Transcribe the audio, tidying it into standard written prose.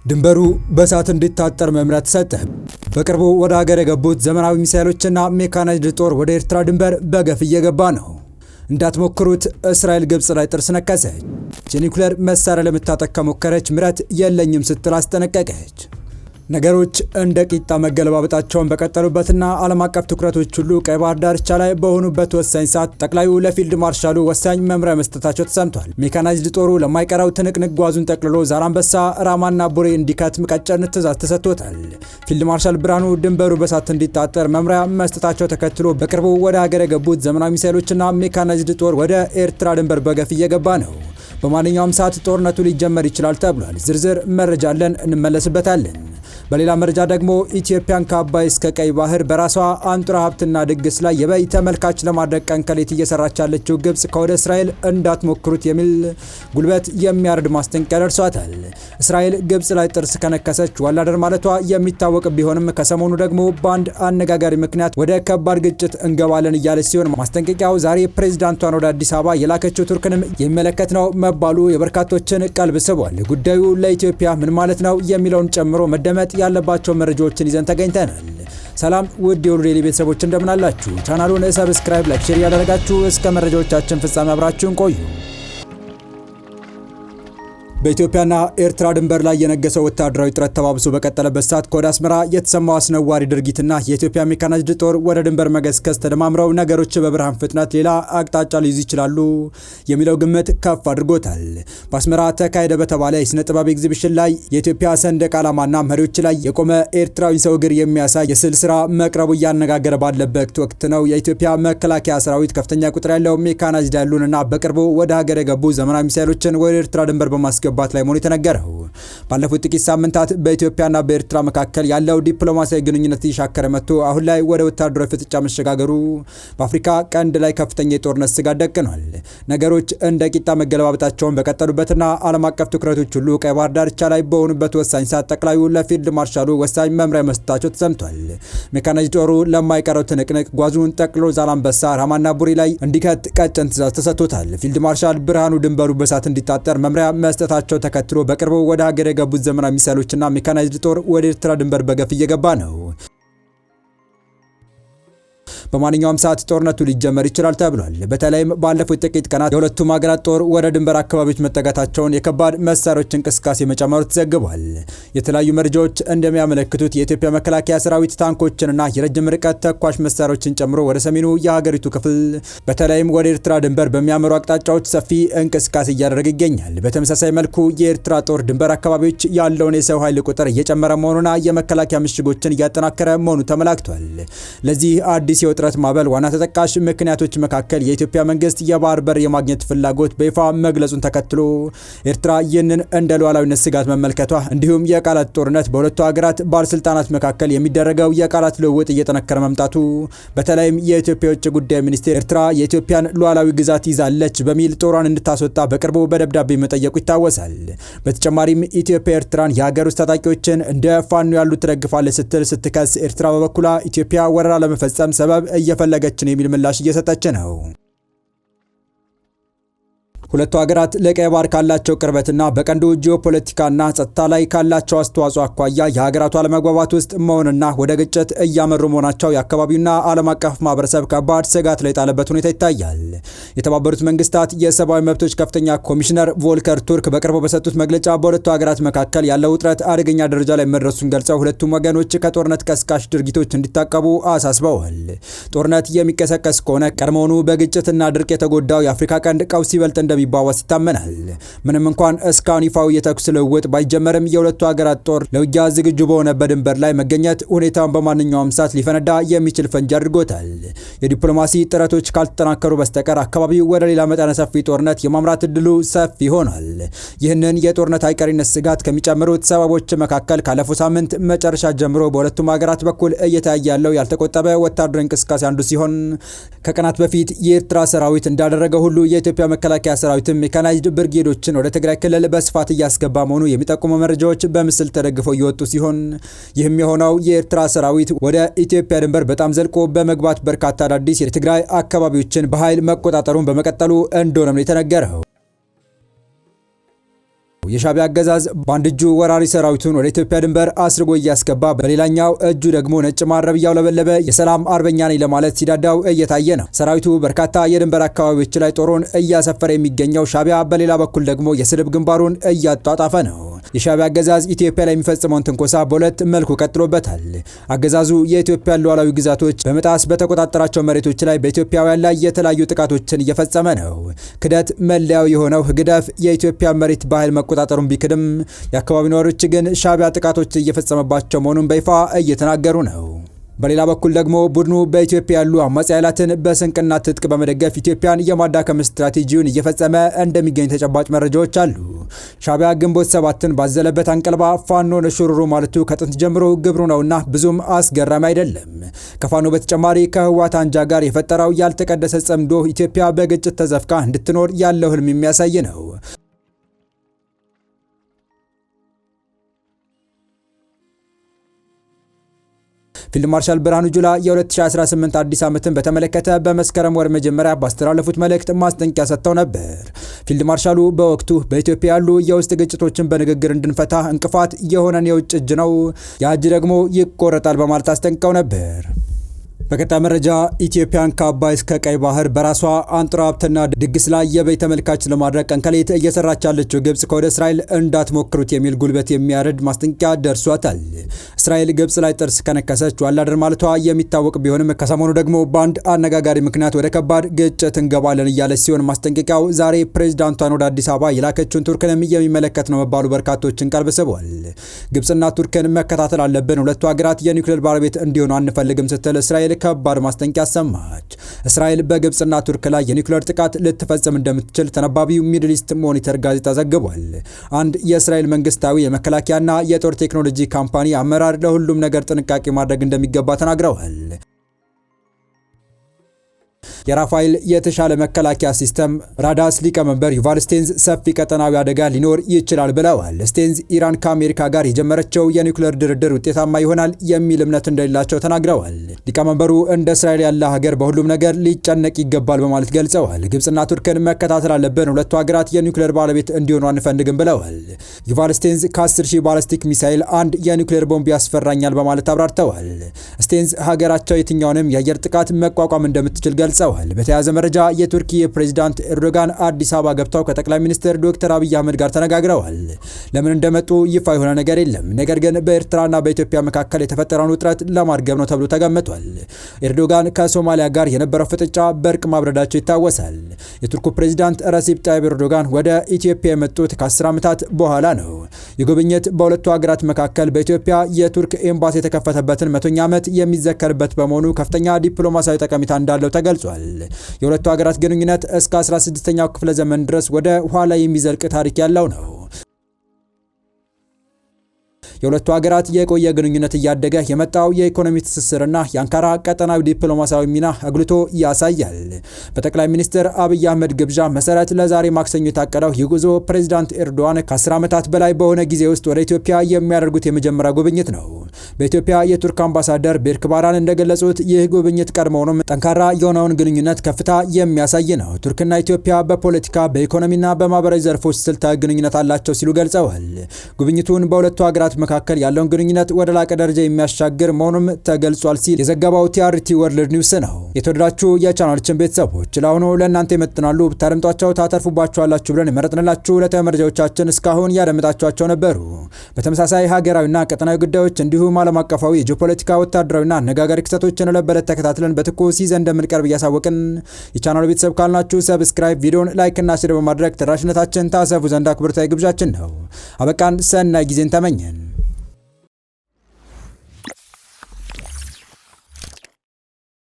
ድንበሩ በእሳት እንዲታጠር መምሪያ ተሰጠ። በቅርቡ ወደ ሀገር የገቡት ዘመናዊ ሚሳኤሎችና ሜካናይዝድ ጦር ወደ ኤርትራ ድንበር በገፍ እየገባ ነው። እንዳትሞክሩት እስራኤል ግብጽ ላይ ጥርስ ነከሰች። የኒውክሌር መሳሪያ ለመታጠቅ ከሞከረች ምሕረት የለኝም ስትል አስጠነቀቀች። ነገሮች እንደ ቂጣ መገለባበጣቸውን በቀጠሉበትና ዓለም አቀፍ ትኩረቶች ሁሉ ቀይ ባህር ዳርቻ ላይ በሆኑበት ወሳኝ ሰዓት ጠቅላዩ ለፊልድ ማርሻሉ ወሳኝ መምሪያ መስጠታቸው ተሰምቷል። ሜካናይዝድ ጦሩ ለማይቀረው ትንቅንቅ ጓዙን ጠቅልሎ ዛላንበሳ፣ ራማና ቡሬ እንዲከት ቀጭን ትዕዛዝ ተሰጥቶታል። ፊልድ ማርሻል ብርሃኑ ድንበሩ በእሳት እንዲታጠር መምሪያ መስጠታቸው ተከትሎ በቅርቡ ወደ ሀገር የገቡት ዘመናዊ ሚሳኤሎችና ሜካናይዝድ ጦር ወደ ኤርትራ ድንበር በገፍ እየገባ ነው። በማንኛውም ሰዓት ጦርነቱ ሊጀመር ይችላል ተብሏል። ዝርዝር መረጃ አለን፣ እንመለስበታለን። በሌላ መረጃ ደግሞ ኢትዮጵያን ከአባይ እስከ ቀይ ባህር በራሷ አንጡራ ሀብትና ድግስ ላይ የበይ ተመልካች ለማድረግ ቀን ከሌት እየሰራች ያለችው ግብጽ ከወደ እስራኤል እንዳትሞክሩት የሚል ጉልበት የሚያርድ ማስጠንቀቂያ ደርሷታል። እስራኤል ግብጽ ላይ ጥርስ ከነከሰች ዋላደር ማለቷ የሚታወቅ ቢሆንም ከሰሞኑ ደግሞ በአንድ አነጋጋሪ ምክንያት ወደ ከባድ ግጭት እንገባለን እያለች ሲሆን ማስጠንቀቂያው ዛሬ ፕሬዝዳንቷን ወደ አዲስ አበባ የላከችው ቱርክንም የሚመለከት ነው መባሉ የበርካቶችን ቀልብ ስቧል። ጉዳዩ ለኢትዮጵያ ምን ማለት ነው የሚለውን ጨምሮ መደመጥ ያለባቸው መረጃዎችን ይዘን ተገኝተናል። ሰላም ውድ የሁሉ ዴይሊ ቤተሰቦች እንደምን አላችሁ? ቻናሉን ሰብስክራይብ፣ ላይክ፣ ሼር ያደረጋችሁ እስከ መረጃዎቻችን ፍጻሜ አብራችሁን ቆዩ። በኢትዮጵያና ኤርትራ ድንበር ላይ የነገሰው ወታደራዊ ጥረት ተባብሶ በቀጠለበት ሰዓት ከወደ አስመራ የተሰማው አስነዋሪ ድርጊትና የኢትዮጵያ ሜካናይዝድ ጦር ወደ ድንበር መገስገስ ተደማምረው ነገሮች በብርሃን ፍጥነት ሌላ አቅጣጫ ሊይዙ ይችላሉ የሚለው ግምት ከፍ አድርጎታል። በአስመራ ተካሄደ በተባለ የስነ ጥበብ ኤግዚቢሽን ላይ የኢትዮጵያ ሰንደቅ ዓላማና መሪዎች ላይ የቆመ ኤርትራዊ ሰው እግር የሚያሳይ የስዕል ስራ መቅረቡ እያነጋገረ ባለበት ወቅት ነው የኢትዮጵያ መከላከያ ሰራዊት ከፍተኛ ቁጥር ያለው ሜካናይዝድ ያሉንና በቅርቡ ወደ ሀገር የገቡ ዘመናዊ ሚሳኤሎችን ወደ ኤርትራ ድንበር በማስገባት ላይ መሆኑ የተነገረው። ባለፉት ጥቂት ሳምንታት በኢትዮጵያና በኤርትራ መካከል ያለው ዲፕሎማሲያዊ ግንኙነት እየሻከረ መጥቶ አሁን ላይ ወደ ወታደራዊ ፍጥጫ መሸጋገሩ በአፍሪካ ቀንድ ላይ ከፍተኛ የጦርነት ስጋት ደቅኗል። ነገሮች እንደ ቂጣ መገለባበጣቸውን በቀጠሉበትና ዓለም አቀፍ ትኩረቶች ሁሉ ቀይ ባህር ዳርቻ ላይ በሆኑበት ወሳኝ ሰዓት ጠቅላዩ ለፊልድ ማርሻሉ ወሳኝ መምሪያ መስጠታቸው ተሰምቷል። ሜካናይዝድ ጦሩ ለማይቀረው ትንቅንቅ ጓዙን ጠቅልሎ ዛላንበሳ፣ ራማና ቡሬ ላይ እንዲከት ቀጭን ትዕዛዝ ተሰጥቶታል። ፊልድ ማርሻል ብርሃኑ ድንበሩ በእሳት እንዲታጠር መምሪያ መስጠታቸው ተከትሎ በቅርቡ ወደ ሀገር የገቡት ዘመናዊ ሚሳኤሎችና ሜካናይዝድ ጦር ወደ ኤርትራ ድንበር በገፍ እየገባ ነው። በማንኛውም ሰዓት ጦርነቱ ሊጀመር ይችላል ተብሏል። በተለይም ባለፉት ጥቂት ቀናት የሁለቱም ሀገራት ጦር ወደ ድንበር አካባቢዎች መጠጋታቸውን የከባድ መሳሪያዎች እንቅስቃሴ መጨመሩ ተዘግቧል። የተለያዩ መረጃዎች እንደሚያመለክቱት የኢትዮጵያ መከላከያ ሰራዊት ታንኮችንና የረጅም ርቀት ተኳሽ መሳሪያዎችን ጨምሮ ወደ ሰሜኑ የሀገሪቱ ክፍል በተለይም ወደ ኤርትራ ድንበር በሚያመሩ አቅጣጫዎች ሰፊ እንቅስቃሴ እያደረገ ይገኛል። በተመሳሳይ መልኩ የኤርትራ ጦር ድንበር አካባቢዎች ያለውን የሰው ኃይል ቁጥር እየጨመረ መሆኑና የመከላከያ ምሽጎችን እያጠናከረ መሆኑ ተመላክቷል። ለዚህ አዲስ ጥረት ማበል ዋና ተጠቃሽ ምክንያቶች መካከል የኢትዮጵያ መንግስት የባህር በር የማግኘት ፍላጎት በይፋ መግለጹን ተከትሎ ኤርትራ ይህንን እንደ ሉዓላዊነት ስጋት መመልከቷ እንዲሁም የቃላት ጦርነት በሁለቱ ሀገራት ባለስልጣናት መካከል የሚደረገው የቃላት ልውውጥ እየጠነከረ መምጣቱ በተለይም የኢትዮጵያ የውጭ ጉዳይ ሚኒስቴር ኤርትራ የኢትዮጵያን ሉዓላዊ ግዛት ይዛለች በሚል ጦሯን እንድታስወጣ በቅርቡ በደብዳቤ መጠየቁ ይታወሳል። በተጨማሪም ኢትዮጵያ ኤርትራን የሀገር ውስጥ ታጣቂዎችን እንደ ፋኖ ያሉ ትደግፋለች ስትል ስትከስ፣ ኤርትራ በበኩሏ ኢትዮጵያ ወረራ ለመፈጸም ሰበብ እየፈለገች ነው የሚል ምላሽ እየሰጠች ነው። ሁለቱ ሀገራት ለቀይ ባህር ካላቸው ቅርበትና በቀንዱ ጂኦፖለቲካና ጸጥታ ላይ ካላቸው አስተዋጽኦ አኳያ የሀገራቱ አለመግባባት ውስጥ መሆንና ወደ ግጭት እያመሩ መሆናቸው የአካባቢውና ዓለም አቀፍ ማህበረሰብ ከባድ ስጋት ላይ ጣለበት ሁኔታ ይታያል። የተባበሩት መንግስታት የሰብአዊ መብቶች ከፍተኛ ኮሚሽነር ቮልከር ቱርክ በቅርቡ በሰጡት መግለጫ በሁለቱ ሀገራት መካከል ያለው ውጥረት አደገኛ ደረጃ ላይ መድረሱን ገልጸው ሁለቱም ወገኖች ከጦርነት ቀስቃሽ ድርጊቶች እንዲታቀቡ አሳስበዋል። ጦርነት የሚቀሰቀስ ከሆነ ቀድሞውኑ በግጭትና ድርቅ የተጎዳው የአፍሪካ ቀንድ ቀውስ ይበልጥ እንደሚባባስ ይታመናል። ምንም እንኳን እስካሁን ይፋዊ የተኩስ ልውውጥ ባይጀመርም የሁለቱ ሀገራት ጦር ለውጊያ ዝግጁ በሆነበት ድንበር ላይ መገኘት ሁኔታውን በማንኛውም ሰዓት ሊፈነዳ የሚችል ፈንጂ አድርጎታል። የዲፕሎማሲ ጥረቶች ካልተጠናከሩ በስተቀር አካባቢው ወደ ሌላ መጠነ ሰፊ ጦርነት የማምራት እድሉ ሰፊ ሆኗል። ይህንን የጦርነት አይቀሪነት ስጋት ከሚጨምሩት ሰበቦች መካከል ካለፈው ሳምንት መጨረሻ ጀምሮ በሁለቱም ሀገራት በኩል እየታየ ያለው ያልተቆጠበ ወታደራዊ እንቅስቃሴ አንዱ ሲሆን ከቀናት በፊት የኤርትራ ሰራዊት እንዳደረገ ሁሉ የኢትዮጵያ መከላከያ ሰራዊትም ሜካናይዝድ ብርጌዶችን ወደ ትግራይ ክልል በስፋት እያስገባ መሆኑ የሚጠቁሙ መረጃዎች በምስል ተደግፈው እየወጡ ሲሆን ይህም የሆነው የኤርትራ ሰራዊት ወደ ኢትዮጵያ ድንበር በጣም ዘልቆ በመግባት በርካታ አዳዲስ የትግራይ አካባቢዎችን በኃይል መቆጣጠሩን በመቀጠሉ እንደሆነም የተነገረው። የሻዕቢያ አገዛዝ በአንድ እጁ ወራሪ ሰራዊቱን ወደ ኢትዮጵያ ድንበር አስርጎ እያስገባ በሌላኛው እጁ ደግሞ ነጭ ማረብ እያውለበለበ የሰላም አርበኛ ነኝ ለማለት ሲዳዳው እየታየ ነው። ሰራዊቱ በርካታ የድንበር አካባቢዎች ላይ ጦሩን እያሰፈረ የሚገኘው ሻዕቢያ በሌላ በኩል ደግሞ የስድብ ግንባሩን እያጧጣፈ ነው። የሻዕቢያ አገዛዝ ኢትዮጵያ ላይ የሚፈጽመውን ትንኮሳ በሁለት መልኩ ቀጥሎበታል። አገዛዙ የኢትዮጵያን ሉዓላዊ ግዛቶች በመጣስ በተቆጣጠራቸው መሬቶች ላይ በኢትዮጵያውያን ላይ የተለያዩ ጥቃቶችን እየፈጸመ ነው። ክደት መለያው የሆነው ህግደፍ የኢትዮጵያ መሬት በኃይል መቆጣጠሩን ቢክድም የአካባቢው ነዋሪዎች ግን ሻዕቢያ ጥቃቶች እየፈጸመባቸው መሆኑን በይፋ እየተናገሩ ነው። በሌላ በኩል ደግሞ ቡድኑ በኢትዮጵያ ያሉ አማጺ ኃይላትን በስንቅና ትጥቅ በመደገፍ ኢትዮጵያን የማዳከም ስትራቴጂውን እየፈጸመ እንደሚገኝ ተጨባጭ መረጃዎች አሉ። ሻዕቢያ ግንቦት 7ን ባዘለበት አንቀልባ ፋኖን ሹሩሩ ማለቱ ከጥንት ጀምሮ ግብሩ ነውና ብዙም አስገራሚ አይደለም። ከፋኖ በተጨማሪ ከህወሓት አንጃ ጋር የፈጠረው ያልተቀደሰ ጽምዶ ኢትዮጵያ በግጭት ተዘፍቃ እንድትኖር ያለው ህልም የሚያሳይ ነው። ፊልድ ማርሻል ብርሃኑ ጁላ የ2018 አዲስ ዓመትን በተመለከተ በመስከረም ወር መጀመሪያ ባስተላለፉት መልእክት ማስጠንቀቂያ ሰጥተው ነበር። ፊልድ ማርሻሉ በወቅቱ በኢትዮጵያ ያሉ የውስጥ ግጭቶችን በንግግር እንድንፈታ እንቅፋት የሆነን የውጭ እጅ ነው፣ ያ እጅ ደግሞ ይቆረጣል በማለት አስጠንቅቀው ነበር። በቀጣይ መረጃ ኢትዮጵያን ከአባይ እስከ ቀይ ባህር በራሷ አንጡራ ሀብትና ድግስ ላይ የበይ ተመልካች ለማድረግ ቀን ከሌት እየሰራች ያለችው ግብጽ ከወደ እስራኤል እንዳትሞክሩት የሚል ጉልበት የሚያረድ ማስጠንቀቂያ ደርሷታል። እስራኤል ግብጽ ላይ ጥርስ ከነከሰች ዋላደር ማለቷ የሚታወቅ ቢሆንም ከሰሞኑ ደግሞ በአንድ አነጋጋሪ ምክንያት ወደ ከባድ ግጭት እንገባለን እያለች ሲሆን ማስጠንቀቂያው ዛሬ ፕሬዝዳንቷን ወደ አዲስ አበባ የላከችውን ቱርክንም የሚመለከት ነው መባሉ በርካቶችን ቀልብ ስቧል። ግብጽና ቱርክን መከታተል አለብን፣ ሁለቱ ሀገራት የኒውክሌር ባለቤት እንዲሆኑ አንፈልግም ስትል እስራኤል ከባድ ማስጠንቀቂያ ሰማች። እስራኤል በግብጽና ቱርክ ላይ የኒውክሌር ጥቃት ልትፈጽም እንደምትችል ተነባቢው ሚድል ኢስት ሞኒተር ጋዜጣ ዘግቧል። አንድ የእስራኤል መንግስታዊ የመከላከያና የጦር ቴክኖሎጂ ካምፓኒ አመራር ለሁሉም ነገር ጥንቃቄ ማድረግ እንደሚገባ ተናግረዋል። የራፋኤል የተሻለ መከላከያ ሲስተም ራዳስ ሊቀመንበር ዩቫል ስቴንዝ ሰፊ ቀጠናዊ አደጋ ሊኖር ይችላል ብለዋል። ስቴንዝ ኢራን ከአሜሪካ ጋር የጀመረችው የኒውክሌር ድርድር ውጤታማ ይሆናል የሚል እምነት እንደሌላቸው ተናግረዋል። ሊቀመንበሩ እንደ እስራኤል ያለ ሀገር በሁሉም ነገር ሊጨነቅ ይገባል በማለት ገልጸዋል። ግብጽና ቱርክን መከታተል አለብን፣ ሁለቱ ሀገራት የኒውክሌር ባለቤት እንዲሆኑ አንፈልግም ብለዋል። ዩቫል ስቴንዝ ከ10,000 ባላስቲክ ሚሳይል አንድ የኒውክሌር ቦምብ ያስፈራኛል በማለት አብራርተዋል። ስቴንዝ ሀገራቸው የትኛውንም የአየር ጥቃት መቋቋም እንደምትችል ገልጸዋል። በተያያዘ መረጃ የቱርኪ ፕሬዝዳንት ኤርዶጋን አዲስ አበባ ገብተው ከጠቅላይ ሚኒስትር ዶክተር አብይ አህመድ ጋር ተነጋግረዋል። ለምን እንደመጡ ይፋ የሆነ ነገር የለም። ነገር ግን በኤርትራና በኢትዮጵያ መካከል የተፈጠረውን ውጥረት ለማርገብ ነው ተብሎ ተገምቷል። ኤርዶጋን ከሶማሊያ ጋር የነበረው ፍጥጫ በእርቅ ማብረዳቸው ይታወሳል። የቱርኩ ፕሬዝዳንት ረሲፕ ጣይብ ኤርዶጋን ወደ ኢትዮጵያ የመጡት ከ10 ዓመታት በኋላ ነው። የጉብኝት በሁለቱ ሀገራት መካከል በኢትዮጵያ የቱርክ ኤምባሲ የተከፈተበትን 100ኛ ዓመት የሚዘከርበት በመሆኑ ከፍተኛ ዲፕሎማሲያዊ ጠቀሜታ እንዳለው ተገልጿል። የሁለቱ ሀገራት ግንኙነት እስከ 16ኛው ክፍለ ዘመን ድረስ ወደ ኋላ የሚዘልቅ ታሪክ ያለው ነው። የሁለቱ ሀገራት የቆየ ግንኙነት እያደገ የመጣው የኢኮኖሚ ትስስርና የአንካራ ቀጠናዊ ዲፕሎማሲያዊ ሚና አጉልቶ ያሳያል። በጠቅላይ ሚኒስትር አብይ አህመድ ግብዣ መሰረት ለዛሬ ማክሰኞ የታቀደው ይህ ጉዞ ፕሬዝዳንት ኤርዶዋን ከ10 ዓመታት በላይ በሆነ ጊዜ ውስጥ ወደ ኢትዮጵያ የሚያደርጉት የመጀመሪያ ጉብኝት ነው። በኢትዮጵያ የቱርክ አምባሳደር ቤርክ ባራን እንደገለጹት ይህ ጉብኝት ቀድሞውንም ጠንካራ የሆነውን ግንኙነት ከፍታ የሚያሳይ ነው። ቱርክና ኢትዮጵያ በፖለቲካ በኢኮኖሚና በማህበራዊ ዘርፎች ስልታዊ ግንኙነት አላቸው ሲሉ ገልጸዋል። ጉብኝቱን በሁለቱ ሀገራት መካከል ያለውን ግንኙነት ወደ ላቀ ደረጃ የሚያሻግር መሆኑም ተገልጿል ሲል የዘገባው ቲአርቲ ወርልድ ኒውስ ነው። የተወደዳችሁ የቻናላችን ቤተሰቦች ለአሁኑ ለእናንተ ይመጥናሉ ብታደምጧቸው ታተርፉባችኋላችሁ ብለን የመረጥንላችሁ ዕለታዊ መረጃዎቻችን እስካሁን ያደመጣችኋቸው ነበሩ። በተመሳሳይ ሀገራዊና ቀጠናዊ ጉዳዮች እንዲሁም ዓለም አቀፋዊ የጂኦፖለቲካ ወታደራዊና አነጋጋሪ ክስተቶችን ለበለት ተከታትለን በትኩስ ይዘን እንደምንቀርብ እያሳወቅን የቻናሉ ቤተሰብ ካልናችሁ ሰብስክራይብ፣ ቪዲዮን ላይክ እና ሼር በማድረግ ተደራሽነታችን ታሰፉ ዘንድ አክብሮታዊ ግብዣችን ነው። አበቃን። ሰናይ ጊዜን ተመኘን።